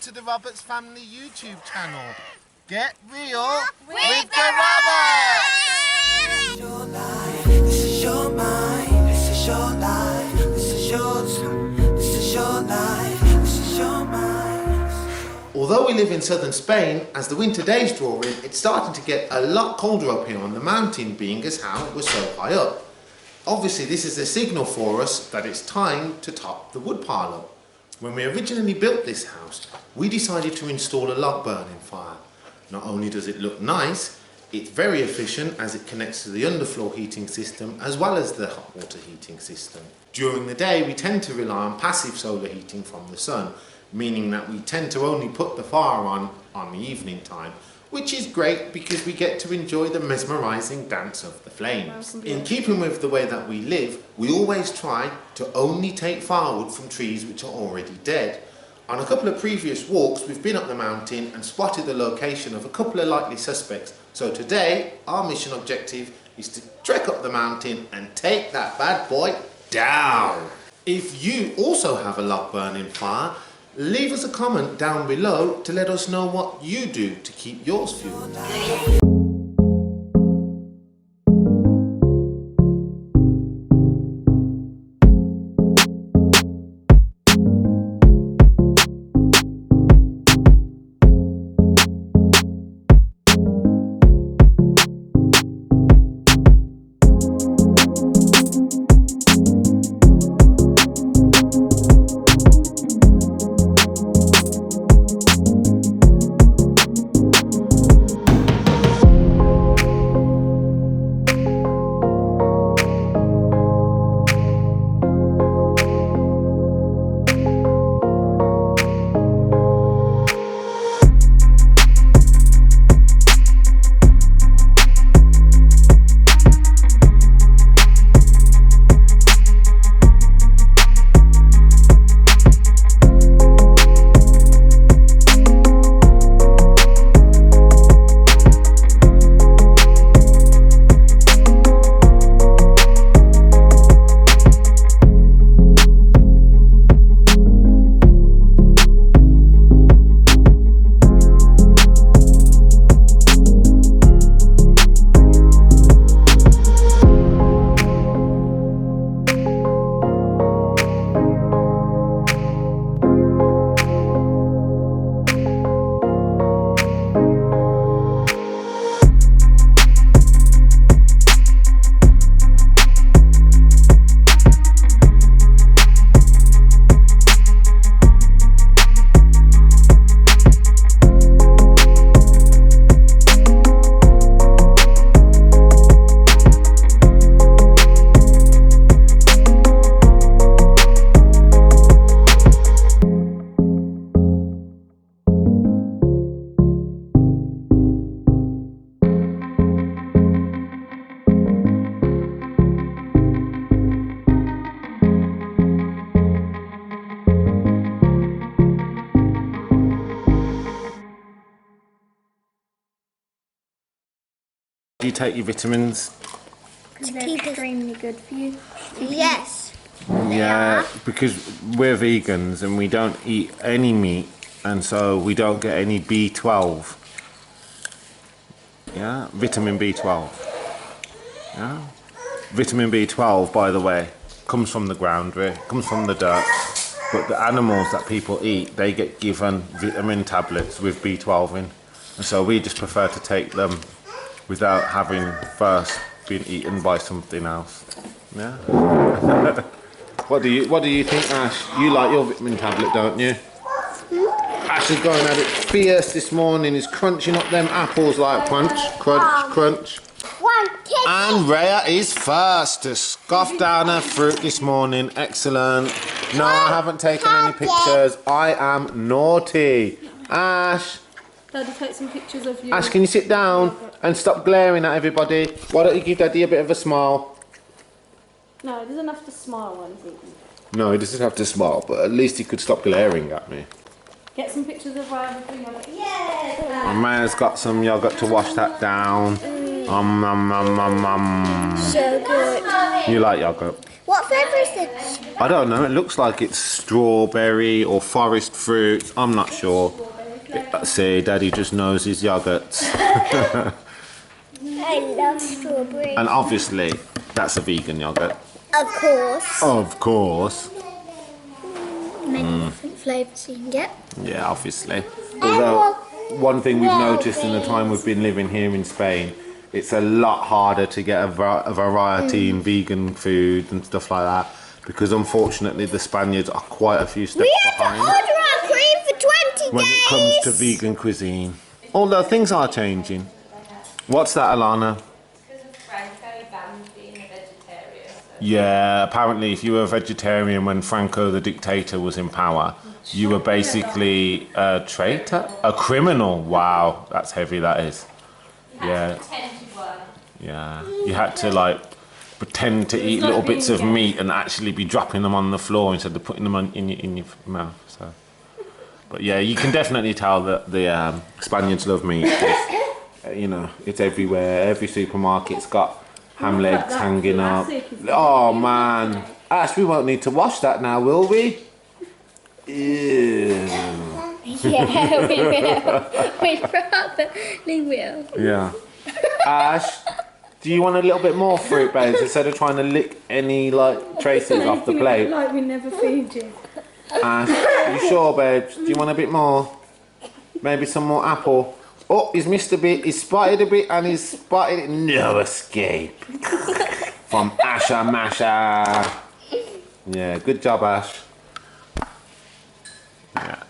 to the Roberts Family YouTube channel. Get real with the Roberts! This is your life, this is your mind, this is your life, this is yours, this is your life, this is your mind. Although we live in southern Spain, as the winter days draw in, it's starting to get a lot colder up here on the mountain, being as how we're so high up. Obviously this is a signal for us that it's time to top the wood pile up. When we originally built this house, we decided to install a log burning fire. Not only does it look nice, it's very efficient as it connects to the underfloor heating system as well as the hot water heating system. During the day we tend to rely on passive solar heating from the sun, meaning that we tend to only put the fire on the evening time, which is great because we get to enjoy the mesmerising dance of the flames. In keeping with the way that we live, we always try to only take firewood from trees which are already dead. On a couple of previous walks, we've been up the mountain and spotted the location of a couple of likely suspects. So today, our mission objective is to trek up the mountain and take that bad boy down. If you also have a log burning fire, leave us a comment down below to let us know what you do to keep yours fueled. Do you take your vitamins? To keep extremely good for you. Yes. Yeah, because we're vegans and we don't eat any meat, and so we don't get any B12. Yeah, vitamin B12. Yeah, vitamin B12, by the way, comes from the ground, comes from the dirt. But the animals that people eat, they get given vitamin tablets with B12 in, and so we just prefer to take them without having first been eaten by something else. Yeah. What do you think, Ash? You like your vitamin tablet, don't you? Ash is going at it fierce this morning. He's crunching up them apples like crunch, crunch, crunch. And Rhea is first to scoff down her fruit this morning. Excellent. No, I haven't taken any pictures. I am naughty. Ash. Daddy, take some pictures of you. Ash, can you sit down and stop glaring at everybody? Why don't you give Daddy a bit of a smile? No, he doesn't have to smile when he's eating. No, he doesn't have to smile, but at least he could stop glaring at me. Get some pictures of Ryan before you. Yeah! And Maya's got some yogurt to wash that down. So good. You like yogurt? What flavour is this? I don't know. It looks like it's strawberry or forest fruit. I'm not sure. See, Daddy just knows his yogurts. I love strawberry. And obviously, that's a vegan yogurt. Of course. Of course. Many different flavours you can get. Yeah, obviously. Although, one thing we've noticed in the time we've been living here in Spain, it's a lot harder to get a variety in vegan food and stuff like that, because unfortunately the Spaniards are quite a few steps We have to behind order our cream for 20 when days. it comes to vegan cuisine. Although things are changing. What's that, Alana? Because of Franco banned being a vegetarian. So. Yeah, apparently if you were a vegetarian when Franco the dictator was in power, you were basically a traitor? A criminal. Wow, that's heavy, that is. Yeah. Pretend you were. Yeah. You had to like pretend to eat little bits of meat and actually be dropping them on the floor instead of putting them in your mouth. So, but yeah, you can definitely tell that the Spaniards love meat. You know, it's everywhere. Every supermarket's got ham legs hanging up. Oh man, Ash, we won't need to wash that now, will we? Ew. Yeah, we will. We probably will. Yeah. Ash, do you want a little bit more fruit, babes, instead of trying to lick any like traces off the plate? Like we never feed you. Ash, you sure, babes? Do you want a bit more? Maybe some more apple? Oh, he's missed a bit. He's spotted a bit and he's spotted it. No escape from Asha Masha. Yeah, good job, Ash. Yeah.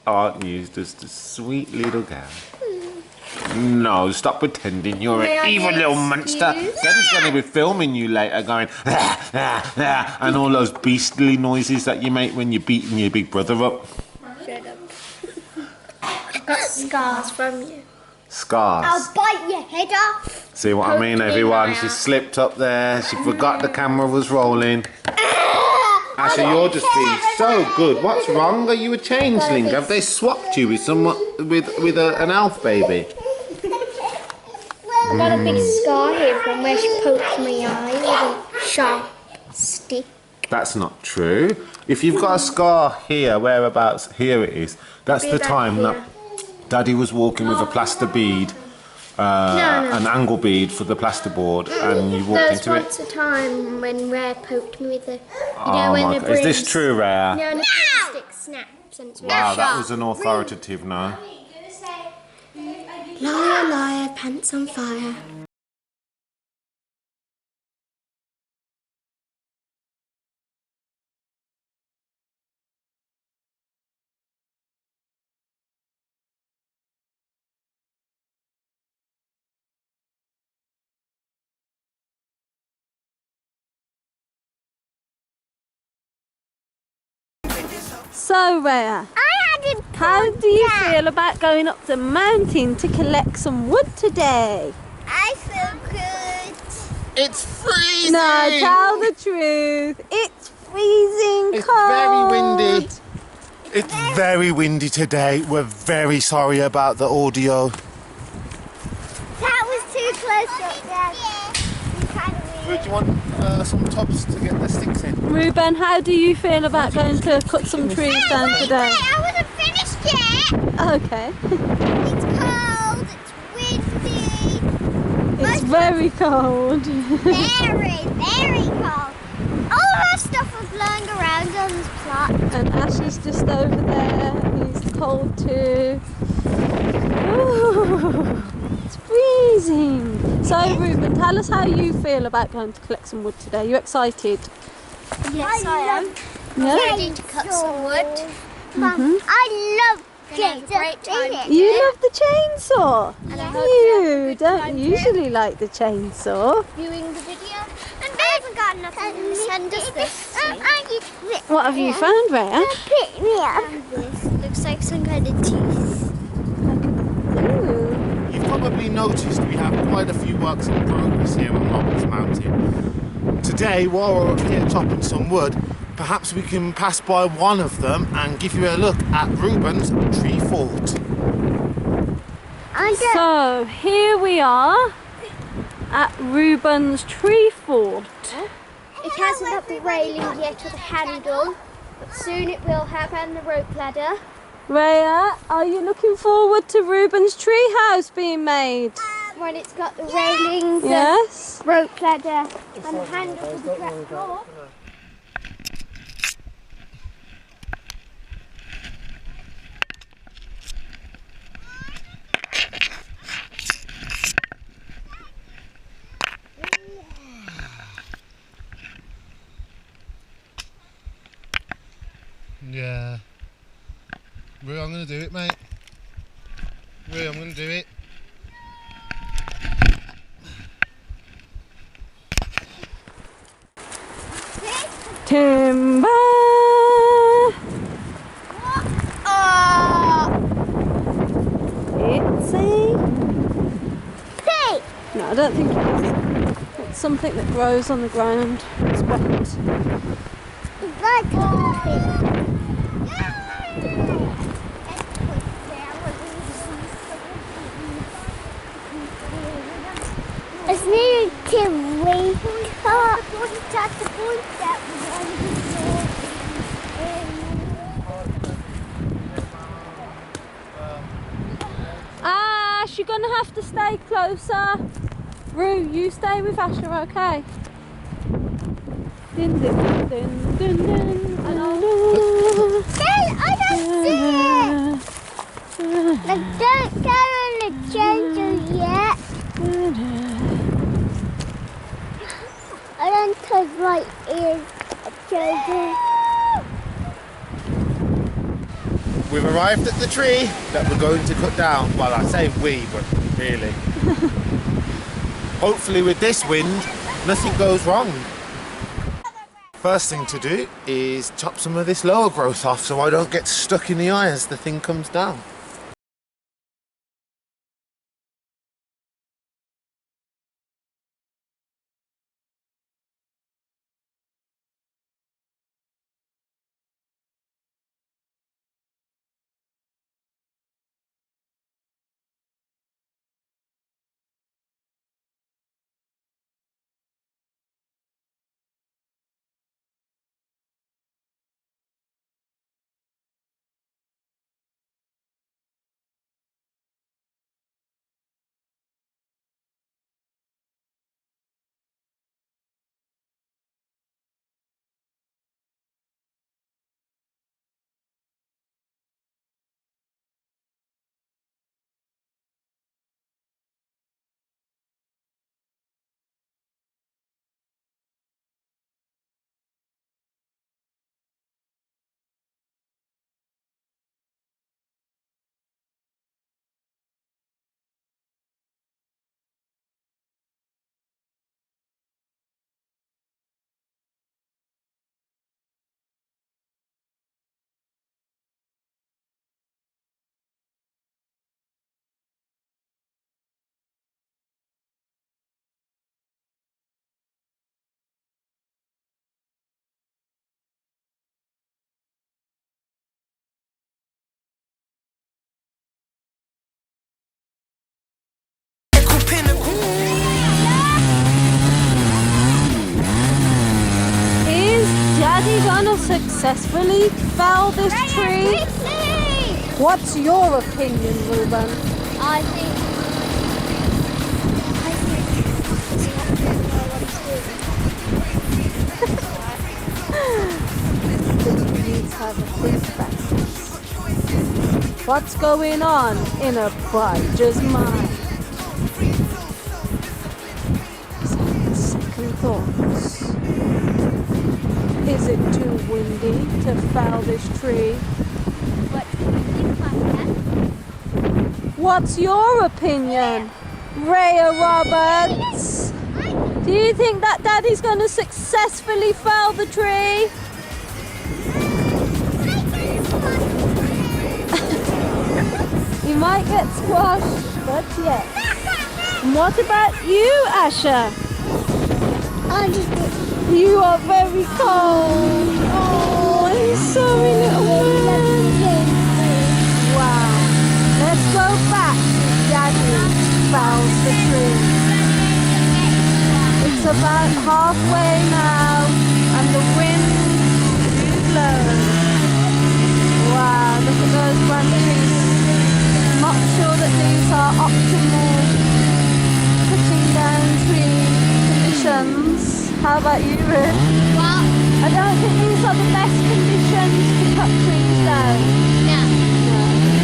Aren't you just a sweet little girl? No, stop pretending you're an evil little monster. Daddy's going to be filming you later going and all those beastly noises that you make when you're beating your big brother up. Shut up. I've got scars from you. Scars. I'll bite your head off. See what I mean, Poke me everyone? in my She eye. slipped up there. She forgot the camera was rolling. Actually, you're just being so good. What's wrong? Are you a changeling? Have they swapped you with someone with an elf baby? I've got a big scar here from where she poked my eye with a sharp stick. That's not true. If you've got a scar here, whereabouts? Here it is. That's Be the back time here. that Daddy was walking with a plaster bead, an angle bead for the plasterboard, and you walked There was into it. once a time when Rare poked me with a... You Oh know, when my the God. Is this brooms- true, Rhea? No, and the broomstick snaps and it's really Wow, that sharp. was an authoritative no. Liar, liar, pants on fire. So, Rhea, how do you feel about going up the mountain to collect some wood today? I feel good. It's freezing! No, tell the truth. It's freezing It's cold. very windy. It's very windy today. We're very sorry about the audio. That was too close up, Dad. You kind of Do you want some tubs to get the sticks in? Ruben, how do you feel about going to cut some trees down today? I wasn't finished yet. Okay. It's cold. It's windy. It's very cold. Very, very cold. All of our stuff was lying around on this plot. And Ash is just over there. He's cold too. Ooh, it's freezing. So, Ruben, tell us how you feel about going to collect some wood today. You excited? Yes, I am. Yeah. Ready to cut some wood. I love getting great time. You love the chainsaw. And I hope You don't usually like the chainsaw. viewing the video. And I haven't got nothing to send us this. What have you found, Rhea? Pick me up. This looks like some kind of teeth. Ooh. You've probably noticed we have quite a few works in progress here on Roberts Mountain. Today, while we're up here chopping some wood, perhaps we can pass by one of them and give you a look at Ruben's tree fort. So here we are at Reuben's tree fort. It hasn't got the railing yet or the handle, but soon it will have, and the rope ladder. Rhea, are you looking forward to Reuben's tree house being made? When it's got the railing, the Yes. rope ladder, and the handle for the trap door. Yeah. Rue, I'm gonna do it, mate. Rue, I'm gonna do it. Timber! It's a... Hey! No, I don't think it is. It's something that grows on the ground. It's wet. It's needed to wait. Ash, you're gonna have to stay closer. Rue, you stay with Asher, okay? Din, din, din, din, din, din. I don't see it. Like, don't go on the jungle yet. I don't touch my ears. Jungle. We've arrived at the tree that we're going to cut down. Well, I say we, but really. Hopefully with this wind, nothing goes wrong. First thing to do is chop some of this lower growth off so I don't get stuck in the eye as the thing comes down. Is Daddy gonna successfully fell this tree? What's your opinion, Reuben? I think Let's have a think back. What's going on in Abijah's mind? Second thoughts. Is it too windy to fell this tree? what do you think about that? What's your opinion, Rhea Roberts? Do you think that Daddy's going to successfully fell the tree? You might get squashed, but yes. And what about you, Asher? You are very cold. Oh, I'm sorry, little man. Wow. Let's go back to Daddy fells the tree. It's about halfway now and the wind is blowing. Wow, look at those branches. I'm not sure that these are optimal cutting down tree conditions. How about you, Ruth? Well, I don't think these are the best conditions to cut trees down. no.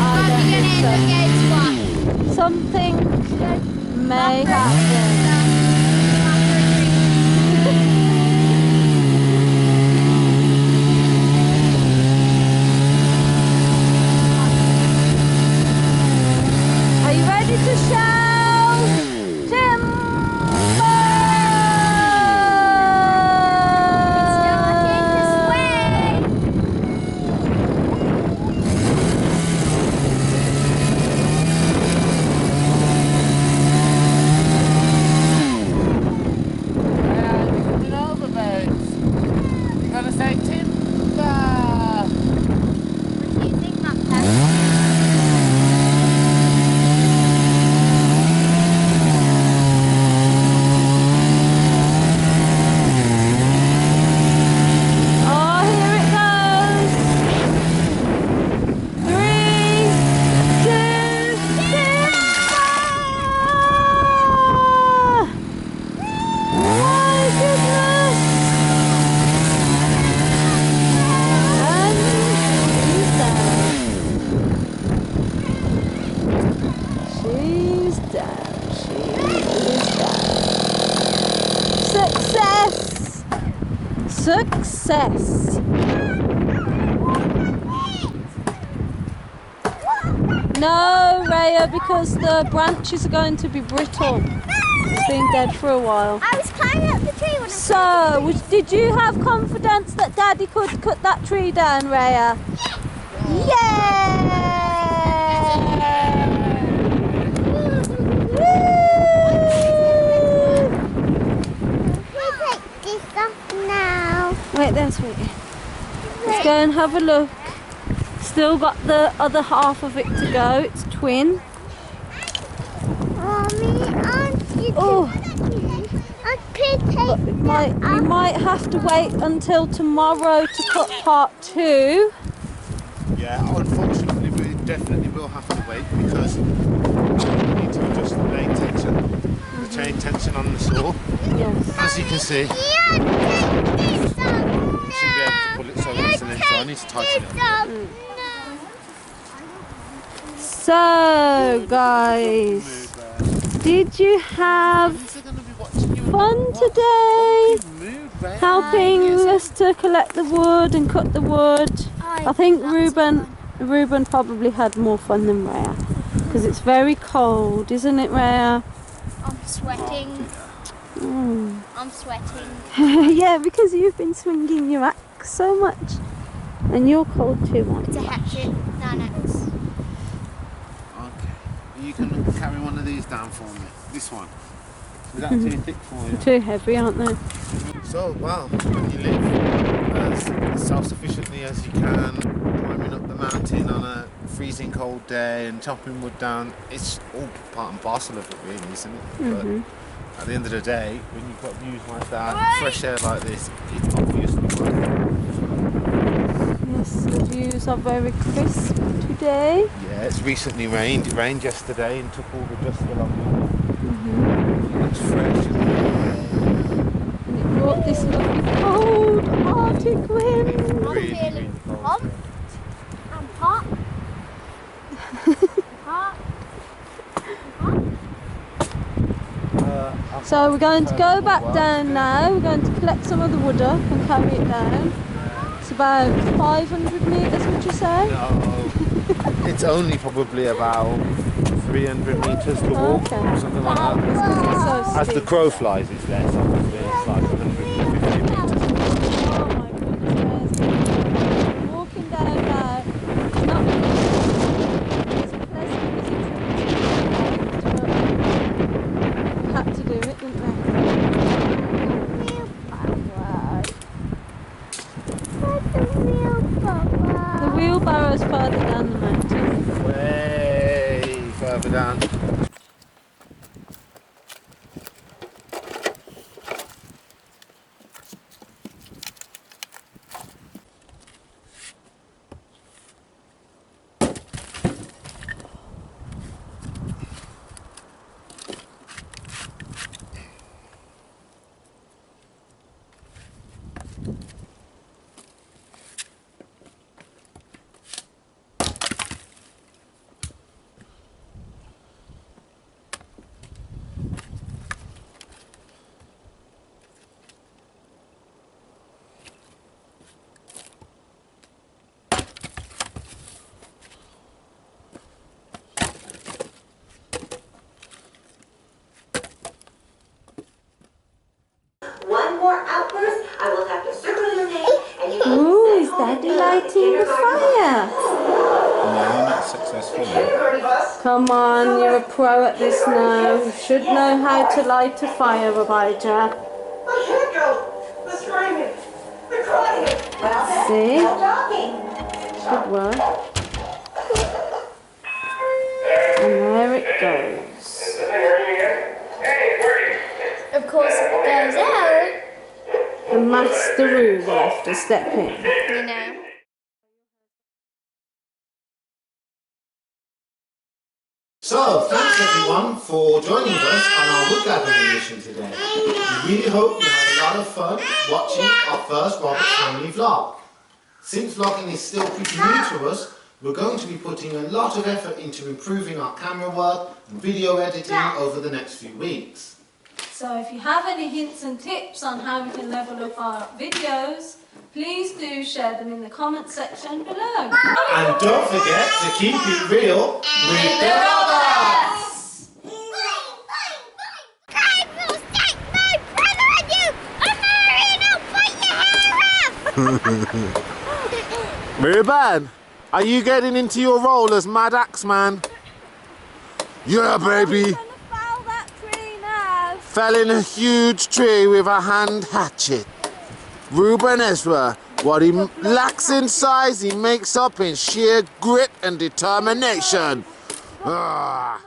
I don't Probably think gonna end up so. getting squat. Something may happen. Are you ready to shout? Timber! Starting to sway. Coming over, babes. You gotta say timber. What do you think, Martha? Oh, here it goes. 3, 2, timber! My goodness! And she's down. She's down. She is down. Success! Success! No, Raya, because the branches are going to be brittle. It's been dead for a while. I was climbing up the tree when I So, did you have confidence that Daddy could cut that tree down, Raya? We'll take this off now. Wait there, sweetie. Let's go and have a look. Still got the other half of it to go. It's twin. Mommy, aren't you Oh, I could take but we might have to wait until tomorrow to cut part 2. Yeah, unfortunately, we definitely will have to wait because we need to adjust the blade tension, the chain tension on the saw. Yes. As you can see, we this off. shouldn't be able to pull it so easily, so I need to tighten it up. So, guys, did you have fun today? Helping us to collect the wood and cut the wood. I think Ruben probably had more fun than Rhea because it's very cold, isn't it, Rhea? I'm sweating. Mm. I'm sweating. Yeah, because you've been swinging your axe so much, and you're cold too, aren't It's a you? hatchet, not an axe. Okay, you can carry one of these down for me. This one. Is that too thick for you? Too heavy, aren't they? So, well, when you live as self-sufficiently as you can, climbing up the mountain on a freezing cold day and chopping wood down, it's all part and parcel of it really, isn't it? But at the end of the day, when you've got views like that, fresh air like this, it's obviously worth it. Yes, the views are very crisp today. Yeah, it's recently rained. It rained yesterday and took all the dust along with it. It's fresh, isn't it? And it brought this lovely cold Arctic wind. I'm feeling pumped. I'm hot. Hot. So we're going to go back down now. We're going to collect some of the wood up and carry it down. It's about 500 metres, would you say? No, it's only probably about 300 metres to walk, Okay. or something like that. It's 'cause it's so As the steep. crow flies, it's less. Obviously, it's like 150 metres. Oh my goodness, guys. Walking down now, it's not as pleasant as it should be, but we had to do it, didn't we? The wheelbarrow's further down the mountain. Way further down. I will have to circle your name and you can Ooh, send is home Daddy the lighting the fire? No, not successfully. kindergarten bus. Come on, you're a pro at this now. You should know how to light a fire, Abijah. I can't go. The screaming. The crying. Well, See? no talking. Good work. And there it goes. Of course, if it goes out, The Master Roo will have to step in. you know. So, thanks everyone for joining us on our wood gathering mission today. We really hope you had a lot of fun watching our first Robert family vlog. Since vlogging is still pretty new to us, we're going to be putting a lot of effort into improving our camera work and video editing over the next few weeks. So if you have any hints and tips on how we can level up our videos, please do share them in the comment section below. And don't forget to keep it real with the robots! I will take my brother and you, and I'll bite your hair off! Ruben, are you getting into your role as Mad Axe Man? Yeah, baby. Foul that tree now. Felling a huge tree with a hand hatchet. Ruben Ezra, what he lacks in size, he makes up in sheer grit and determination. Ah.